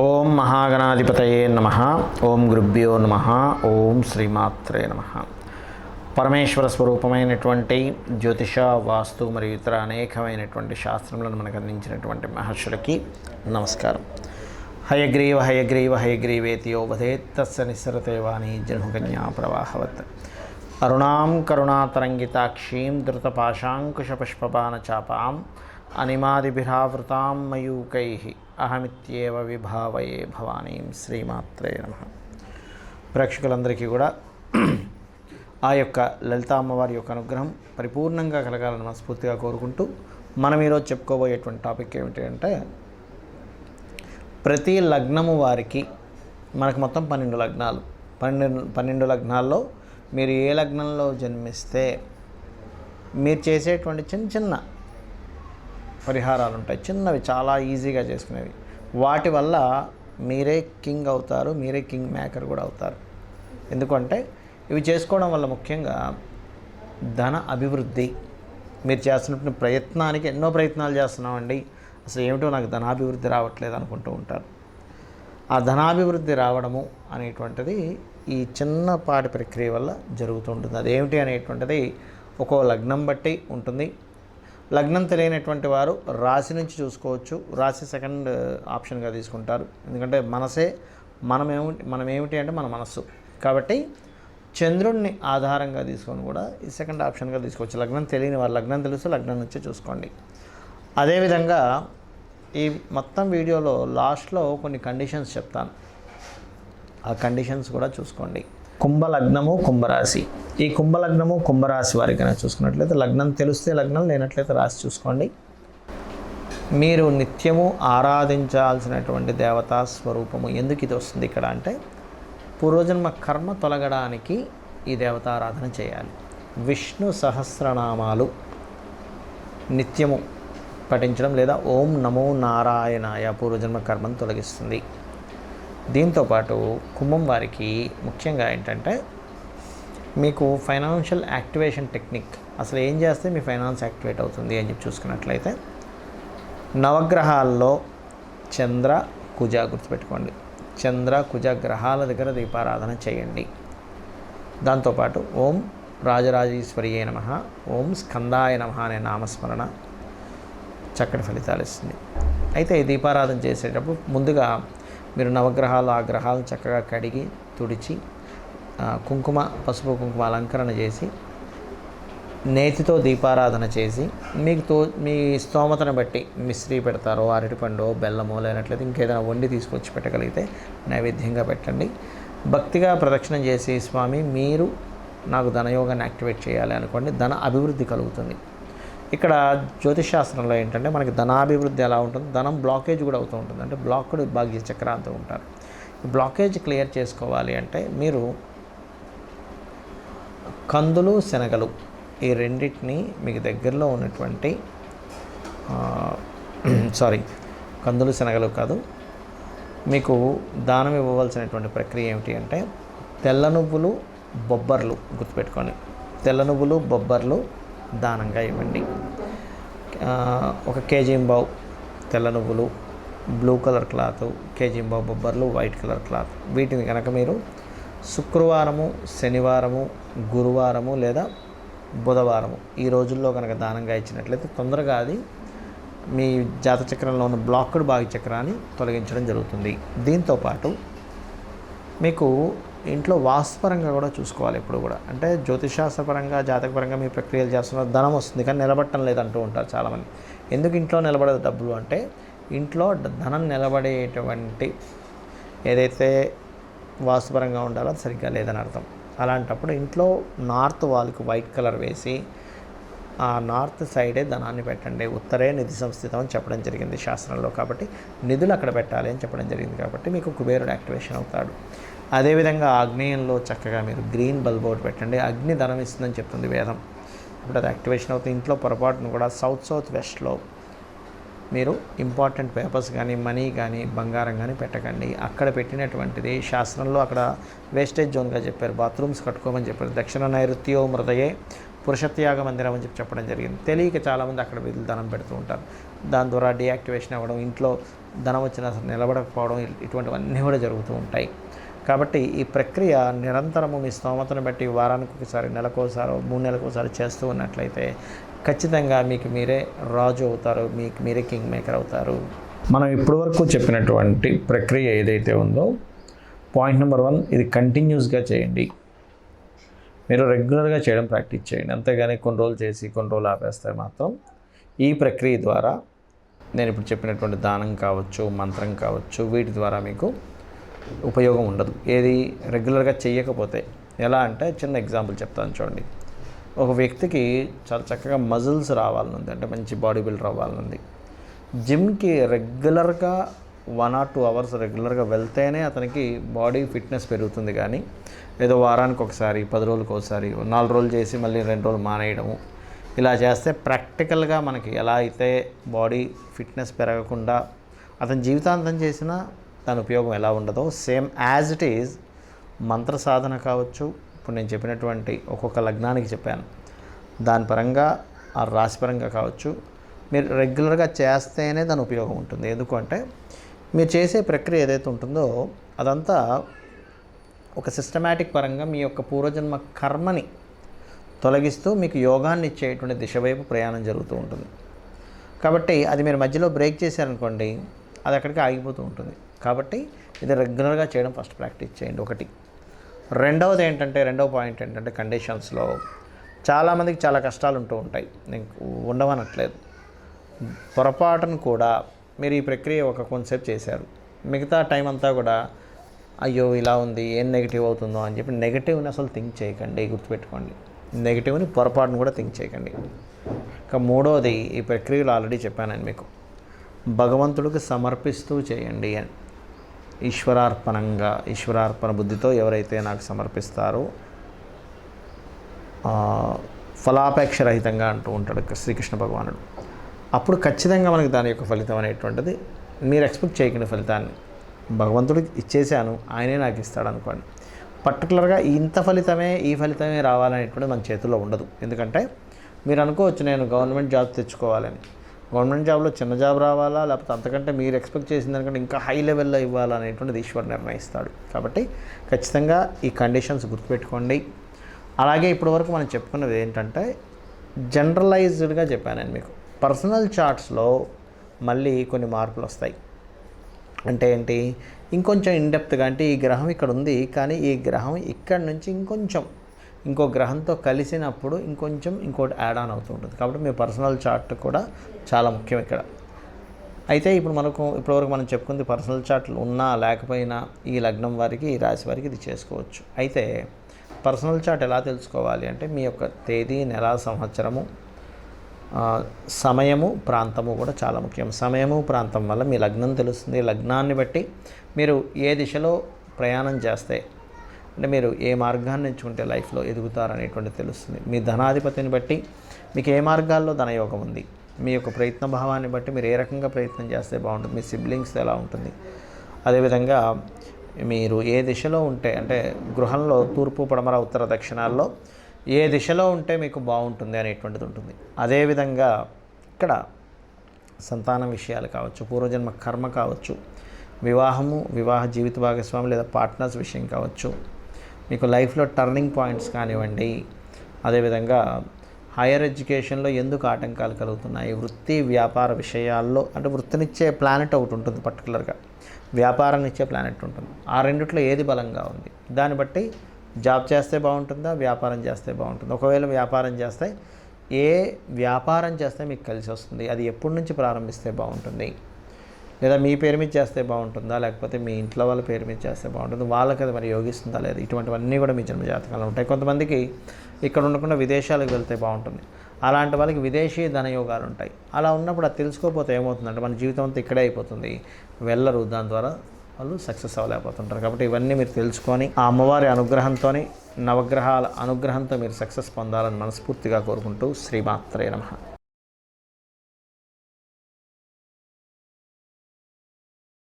ఓం మహాగణాధిపతయే నమః. ఓం గురుభ్యో నమః. ఓం శ్రీమాత్రే నమః. పరమేశ్వర స్వరూపమైనటువంటి జ్యోతిష, వాస్తు మరియు ఇతర అనేకమైనటువంటి శాస్త్రములను మనకు అందించినటువంటి మహర్షులకి నమస్కారం. హయగ్రీవ హయగ్రీవ హయగ్రీవేతి యో వదేత్ తస్య నిస్సరతే వాణి జహ్నుకన్యా ప్రవాహవత్. అరుణాం కరుణాతరంగితాక్షీం ధృతపాశాంకుశపుష్పబాణచాపాం అనిమాదిభిరావృతాం మయూకైః అహమిత్యేవ విభావయే భవానీం. శ్రీమాత్రే నమః. ప్రేక్షకులందరికీ కూడా ఆ యొక్క లలితా అమ్మవారి యొక్క అనుగ్రహం పరిపూర్ణంగా కలగాలని మనస్ఫూర్తిగా కోరుకుంటూ మనం ఈరోజు చెప్పుకోబోయేటువంటి టాపిక్ ఏమిటి అంటే, ప్రతి లగ్నము వారికి మనకు మొత్తం 12 లగ్నాలు. 12 లగ్నాల్లో మీరు ఏ లగ్నంలో జన్మిస్తే మీరు చేసేటువంటి చిన్న చిన్న పరిహారాలు ఉంటాయి, చిన్నవి, చాలా ఈజీగా చేసుకునేవి. వాటి వల్ల మీరే కింగ్ అవుతారు, మీరే కింగ్ మేకర్ కూడా అవుతారు. ఎందుకంటే ఇవి చేసుకోవడం వల్ల ముఖ్యంగా ధన అభివృద్ధి, మీరు చేస్తున్న ప్రయత్నానికి ఎన్నో ప్రయత్నాలు చేస్తున్నామండి, అసలు ఏమిటో నాకు ధనాభివృద్ధి రావట్లేదు అనుకుంటూ ఉంటారు. ఆ ధనాభివృద్ధి రావడము అనేటువంటిది ఈ చిన్నపాటి ప్రక్రియ వల్ల జరుగుతూ ఉంటుంది. అదేమిటి అనేటువంటిది ఒక్కో లగ్నం బట్టి ఉంటుంది. లగ్నం తెలియనటువంటి వారు రాశి నుంచి చూసుకోవచ్చు. రాశి సెకండ్ ఆప్షన్గా తీసుకుంటారు. ఎందుకంటే మనసే మనమేమిటి అంటే మన మనస్సు. కాబట్టి చంద్రుడిని ఆధారంగా తీసుకొని కూడా ఈ సెకండ్ ఆప్షన్గా తీసుకోవచ్చు. లగ్నం తెలియని వారు లగ్నం తెలిస్తే లగ్నం నుంచి చూసుకోండి. అదేవిధంగా ఈ మొత్తం వీడియోలో లాస్ట్లో కొన్ని కండిషన్స్ చెప్తాను, ఆ కండిషన్స్ కూడా చూసుకోండి. కుంభలగ్నము, కుంభరాశి. ఈ కుంభలగ్నము, కుంభరాశి వారికి కనుక చూసుకున్నట్లయితే లగ్నం తెలిస్తే లగ్నం, లేనట్లయితే రాశి చూసుకోండి. మీరు నిత్యము ఆరాధించాల్సినటువంటి దేవతా స్వరూపము ఎందుకు ఇది వస్తుంది ఇక్కడ అంటే, పూర్వజన్మ కర్మ తొలగడానికి ఈ దేవతారాధన చేయాలి. విష్ణు సహస్రనామాలు నిత్యము పఠించడం లేదా ఓం నమో నారాయణాయ పూర్వజన్మ కర్మను తొలగిస్తుంది. దీంతోపాటు కుంభం వారికి ముఖ్యంగా ఏంటంటే, మీకు ఫైనాన్షియల్ యాక్టివేషన్ టెక్నిక్, అసలు ఏం చేస్తే మీ ఫైనాన్స్ యాక్టివేట్ అవుతుంది అని చెప్పి చూసుకున్నట్లయితే, నవగ్రహాల్లో చంద్ర, కుజ గుర్తుపెట్టుకోండి. చంద్ర, కుజ గ్రహాల దగ్గర దీపారాధన చేయండి. దాంతోపాటు ఓం రాజరాజేశ్వరియే నమః, ఓం స్కందాయ నమః అనే నామస్మరణ చక్కటి ఫలితాలు ఇస్తుంది. అయితే ఈ దీపారాధన చేసేటప్పుడు ముందుగా మీరు నవగ్రహాలు, ఆ గ్రహాలను చక్కగా కడిగి తుడిచి కుంకుమ, పసుపు కుంకుమ అలంకరణ చేసి నేతితో దీపారాధన చేసి మీ స్తోమతను బట్టి మిశ్రీ పెడతారో, అరటిపండు, బెల్లమో, లేనట్లయితే ఇంకేదైనా వండి తీసుకొచ్చి పెట్టగలిగితే నైవేద్యంగా పెట్టండి. భక్తిగా ప్రదక్షిణం చేసి, స్వామి మీరు నాకు ధనయోగాన్ని యాక్టివేట్ చేయాలి అనుకోండి, ధన అభివృద్ధి కలుగుతుంది. ఇక్కడ జ్యోతిష్ శాస్త్రంలో ఏంటంటే, మనకి ధనాభివృద్ధి ఎలా ఉంటుంది, ధనం బ్లాకేజ్ కూడా అవుతూ ఉంటుంది. అంటే బ్లాక్డ్ భాగ్య చక్రాంతం ఉంటారు. ఈ బ్లాకేజ్ క్లియర్ చేసుకోవాలి అంటే మీరు కందులు, శనగలు ఈ రెండింటిని మీకు దగ్గరలో ఉన్నటువంటి కందులు, శనగలు కాదు, మీకు దానం ఇవ్వవలసినటువంటి ప్రక్రియ ఏమిటి అంటే, తెల్ల నువ్వులు, బొబ్బర్లు గుర్తుపెట్టుకోండి. తెల్ల నువ్వులు, బొబ్బర్లు దానంగా ఇవ్వండి. 1 కేజీంబావు తెల్ల నువ్వులు, బ్లూ కలర్ క్లాత్, కేజీంబావు బొబ్బర్లు, వైట్ కలర్ క్లాత్. వీటిని కనుక మీరు శుక్రవారము, శనివారము, గురువారము లేదా బుధవారము ఈ రోజుల్లో కనుక దానంగా ఇచ్చినట్లయితే తొందరగా అది మీ జాతచక్రంలో ఉన్న బ్లాక్డ్ భాగ్య చక్రాన్ని తొలగించడం జరుగుతుంది. దీంతోపాటు మీకు ఇంట్లో వాస్తుపరంగా కూడా చూసుకోవాలి ఎప్పుడు కూడా. అంటే జ్యోతిషాస్త్రపరంగా, జాతకపరంగా మీ ప్రక్రియలు చేస్తున్నారు, ధనం వస్తుంది కానీ నిలబడటం లేదంటూ ఉంటారు చాలామంది. ఎందుకు ఇంట్లో నిలబడదు డబ్బులు అంటే, ఇంట్లో ధనం నిలబడేటువంటి ఏదైతే వాస్తుపరంగా ఉండాలో అది సరిగ్గా లేదని అర్థం. అలాంటప్పుడు ఇంట్లో నార్త్ వాల్కి వైట్ కలర్ వేసి ఆ నార్త్ సైడే ధనాన్ని పెట్టండి. ఉత్తరే నిధి సంస్థితం అని చెప్పడం జరిగింది శాస్త్రంలో. కాబట్టి నిధులు అక్కడ పెట్టాలి అని చెప్పడం జరిగింది. కాబట్టి మీకు కుబేరుడు యాక్టివేషన్ అవుతాడు. అదేవిధంగా ఆగ్నేయంలో చక్కగా మీరు గ్రీన్ బల్బ్ ఒకటి పెట్టండి. అగ్ని ధనం ఇస్తుందని చెప్తుంది వేదం. అప్పుడు అది యాక్టివేషన్ అవుతుంది. ఇంట్లో పొరపాటును కూడా సౌత్ వెస్ట్లో మీరు ఇంపార్టెంట్ పేపర్స్ కానీ, మనీ కానీ, బంగారం కానీ పెట్టకండి. అక్కడ పెట్టినటువంటిది శాస్త్రంలో అక్కడ వేస్టేజ్ జోన్గా చెప్పారు. బాత్రూమ్స్ కట్టుకోమని చెప్పారు. దక్షిణ నైరుత్యో మృదయే పురుషత్యాగ మందిరం అని చెప్పడం జరిగింది. తెలియక చాలామంది అక్కడ విధులు దానం పెడుతూ ఉంటారు. దాని ద్వారా డీయాక్టివేషన్ అవ్వడం, ఇంట్లో ధనం వచ్చినా అసలు నిలబడకపోవడం ఇటువంటివన్నీ కూడా జరుగుతూ ఉంటాయి. కాబట్టి ఈ ప్రక్రియ నిరంతరము మీ స్తోమతను బట్టి వారానికి ఒకసారి, నెలకోసారి, 3 నెలలకోసారి చేస్తూ ఉన్నట్లయితే ఖచ్చితంగా మీకు మీరే రాజు అవుతారు, మీకు మీరే కింగ్ మేకర్ అవుతారు. మనం ఇప్పటివరకు చెప్పినటువంటి ప్రక్రియ ఏదైతే ఉందో, పాయింట్ నెంబర్ 1, ఇది కంటిన్యూస్గా చేయండి. మీరు రెగ్యులర్గా చేయడం ప్రాక్టీస్ చేయండి. అంతేగాని కొన్ని రోజులు చేసి కొన్ని రోజులు ఆపేస్తే మాత్రం ఈ ప్రక్రియ ద్వారా, నేను ఇప్పుడు చెప్పినటువంటి దానం కావచ్చు, మంత్రం కావచ్చు, వీటి ద్వారా మీకు ఉపయోగం ఉండదు. ఏది రెగ్యులర్గా చేయకపోతే. ఎలా అంటే చిన్న ఎగ్జాంపుల్ చెప్తాను చూడండి. ఒక వ్యక్తికి చాలా చక్కగా మజిల్స్ రావాలనుంది, అంటే మంచి బాడీ బిల్డర్ అవ్వాలనుంది. జిమ్కి రెగ్యులర్గా 1 or 2 hours రెగ్యులర్గా వెళ్తేనే అతనికి బాడీ ఫిట్నెస్ పెరుగుతుంది. కానీ ఏదో వారానికి ఒకసారి, 10 రోజులకు ఒకసారి, 4 రోజులు చేసి మళ్ళీ 2 రోజులు మానేయడము, ఇలా చేస్తే ప్రాక్టికల్గా మనకి ఎలా అయితే బాడీ ఫిట్నెస్ పెరగకుండా అతని జీవితాంతం చేసినా దాని ఉపయోగం ఎలా ఉండదో, సేమ్ యాజ్ ఇట్ ఈజ్ మంత్ర సాధన కావచ్చు. ఇప్పుడు నేను చెప్పినటువంటి ఒక్కొక్క లగ్నానికి చెప్పాను, దాని పరంగా ఆ రాశి పరంగా కావచ్చు, మీరు రెగ్యులర్గా చేస్తేనే దాని ఉపయోగం ఉంటుంది. ఎందుకంటే మీరు చేసే ప్రక్రియ ఏదైతే ఉంటుందో అదంతా ఒక సిస్టమేటిక్ పరంగా మీ యొక్క పూర్వజన్మ కర్మని తొలగిస్తూ మీకు యోగాన్ని ఇచ్చేటువంటి దిశ వైపు ప్రయాణం జరుగుతూ ఉంటుంది. కాబట్టి అది మీరు మధ్యలో బ్రేక్ చేశారనుకోండి, అది అక్కడికి ఆగిపోతూ ఉంటుంది. కాబట్టి ఇది రెగ్యులర్గా చేయడం ఫస్ట్ ప్రాక్టీస్ చేయండి, ఒకటి. రెండవ పాయింట్ ఏంటంటే కండిషన్స్లో చాలామందికి చాలా కష్టాలు ఉంటూ ఉంటాయి, నేను ఉండవనట్లేదు. పొరపాటును కూడా మీరు ఈ ప్రక్రియ కొంతసేపు చేశారు, మిగతా టైం అంతా కూడా అయ్యో ఇలా ఉంది, ఏం నెగిటివ్ అవుతుందో అని చెప్పి నెగిటివ్ని అసలు థింక్ చేయకండి, గుర్తుపెట్టుకోండి. నెగిటివ్ని పొరపాటును కూడా థింక్ చేయకండి. ఇక మూడవది, ఈ ప్రక్రియలో ఆల్రెడీ చెప్పాను మీకు, భగవంతుడికి సమర్పిస్తూ చేయండి అని. ఈశ్వరార్పణ బుద్ధితో ఎవరైతే నాకు సమర్పిస్తారో, ఫలాపేక్ష రహితంగా అంటూ ఉంటాడు శ్రీకృష్ణ భగవానుడు. అప్పుడు ఖచ్చితంగా మనకి దాని యొక్క ఫలితం అనేటువంటిది మీరు ఎక్స్పెక్ట్ చేయకండి. ఫలితాన్ని భగవంతుడికి ఇచ్చేసాను, ఆయనే నాకు ఇస్తాడు అనుకోండి. పర్టికులర్గా ఇంత ఫలితమే, ఈ ఫలితమే రావాలనేటువంటిది మన చేతుల్లో ఉండదు. ఎందుకంటే మీరు అనుకోవచ్చు నేను గవర్నమెంట్ జాబ్ తెచ్చుకోవాలని. గవర్నమెంట్ జాబ్లో చిన్న జాబ్ రావాలా, లేకపోతే అంతకంటే మీరు ఎక్స్పెక్ట్ చేసిన దానికంటే ఇంకా హై లెవెల్లో ఇవ్వాలనేటువంటిది ఈశ్వరుడు నిర్ణయిస్తాడు. కాబట్టి ఖచ్చితంగా ఈ కండిషన్స్ గుర్తుపెట్టుకోండి. అలాగే ఇప్పటివరకు మనం చెప్పుకున్నది ఏంటంటే జనరలైజ్డ్గా చెప్పాను నేను మీకు. పర్సనల్ చార్ట్స్లో మళ్ళీ కొన్ని మార్పులు వస్తాయి. అంటే ఏంటి, ఇంకొంచెం ఇన్డెప్త్గా, అంటే ఈ గ్రహం ఇక్కడ ఉంది, కానీ ఈ గ్రహం ఇక్కడ నుంచి ఇంకో గ్రహంతో కలిసినప్పుడు ఇంకోటి యాడ్ ఆన్ అవుతూ ఉంటుంది. కాబట్టి మీ పర్సనల్ చార్ట్ కూడా చాలా ముఖ్యం ఇక్కడ. అయితే ఇప్పటివరకు మనం చెప్పుకుంది పర్సనల్ చార్ట్లు ఉన్నా లేకపోయినా ఈ లగ్నం వారికి, ఈ రాశి వారికి ఇది చేసుకోవచ్చు. అయితే పర్సనల్ చార్ట్ ఎలా తెలుసుకోవాలి అంటే మీ యొక్క తేదీ, నెల, సంవత్సరము, సమయము, ప్రాంతము కూడా చాలా ముఖ్యం. సమయము, ప్రాంతం వల్ల మీ లగ్నం తెలుస్తుంది. లగ్నాన్ని బట్టి మీరు ఏ దిశలో ప్రయాణం చేస్తే, అంటే మీరు ఏ మార్గాన్ని ఎంచుకుంటే లైఫ్లో ఎదుగుతారనేటువంటిది తెలుస్తుంది. మీ ధనాధిపతిని బట్టి మీకు ఏ మార్గాల్లో ధనయోగం ఉంది, మీ యొక్క ప్రయత్న భావాన్ని బట్టి మీరు ఏ రకంగా ప్రయత్నం చేస్తే బాగుంటుంది, మీ సిబ్లింగ్స్ ఎలా ఉంటుంది, అదేవిధంగా మీరు ఏ దిశలో ఉంటే, అంటే గృహంలో తూర్పు, పడమర, ఉత్తర, దక్షిణాల్లో ఏ దిశలో ఉంటే మీకు బాగుంటుంది అనేటువంటిది ఉంటుంది. అదేవిధంగా ఇక్కడ సంతానం విషయాలు కావచ్చు, పూర్వజన్మ కర్మ కావచ్చు, వివాహ జీవిత భాగస్వామి లేదా పార్ట్నర్స్ విషయం కావచ్చు, మీకు లైఫ్లో టర్నింగ్ పాయింట్స్ కానివ్వండి, అదేవిధంగా హైయర్ ఎడ్యుకేషన్లో ఎందుకు ఆటంకాలు కలుగుతున్నాయి, వృత్తి వ్యాపార విషయాల్లో, అంటే వృత్తినిచ్చే ప్లానెట్ ఒకటి ఉంటుంది, పర్టికులర్గా వ్యాపారాన్ని ఇచ్చే ప్లానెట్ ఉంటుంది. ఆ రెండిట్లో ఏది బలంగా ఉంది, దాన్ని బట్టి జాబ్ చేస్తే బాగుంటుందా, వ్యాపారం చేస్తే బాగుంటుందా. ఒకవేళ వ్యాపారం చేస్తే ఏ వ్యాపారం చేస్తే మీకు కలిసి వస్తుంది, అది ఎప్పటి నుంచి ప్రారంభిస్తే బాగుంటుంది, లేదా మీ పేరు మీద చేస్తే బాగుంటుందా, లేకపోతే మీ ఇంట్లో వాళ్ళ పేరు మీద చేస్తే బాగుంటుంది, వాళ్ళకి అది మరి యోగిస్తుందా లేదా, ఇటువంటివన్నీ కూడా మీ జన్మ జాతకాలు ఉంటాయి. కొంతమందికి ఇక్కడ ఉండకుండా విదేశాలకు వెళ్తే బాగుంటుంది, అలాంటి వాళ్ళకి విదేశీ ధనయోగాలు ఉంటాయి. అలా ఉన్నప్పుడు అది తెలుసుకోకపోతే ఏమవుతుందంటే మన జీవితం అంతా ఇక్కడే అయిపోతుంది, వెళ్ళరు, దాని ద్వారా వాళ్ళు సక్సెస్ అవ్వలేకపోతుంటారు. కాబట్టి ఇవన్నీ మీరు తెలుసుకొని ఆ అమ్మవారి అనుగ్రహంతో, నవగ్రహాల అనుగ్రహంతో మీరు సక్సెస్ పొందాలని మనస్ఫూర్తిగా కోరుకుంటూ శ్రీమాత్రే నమః.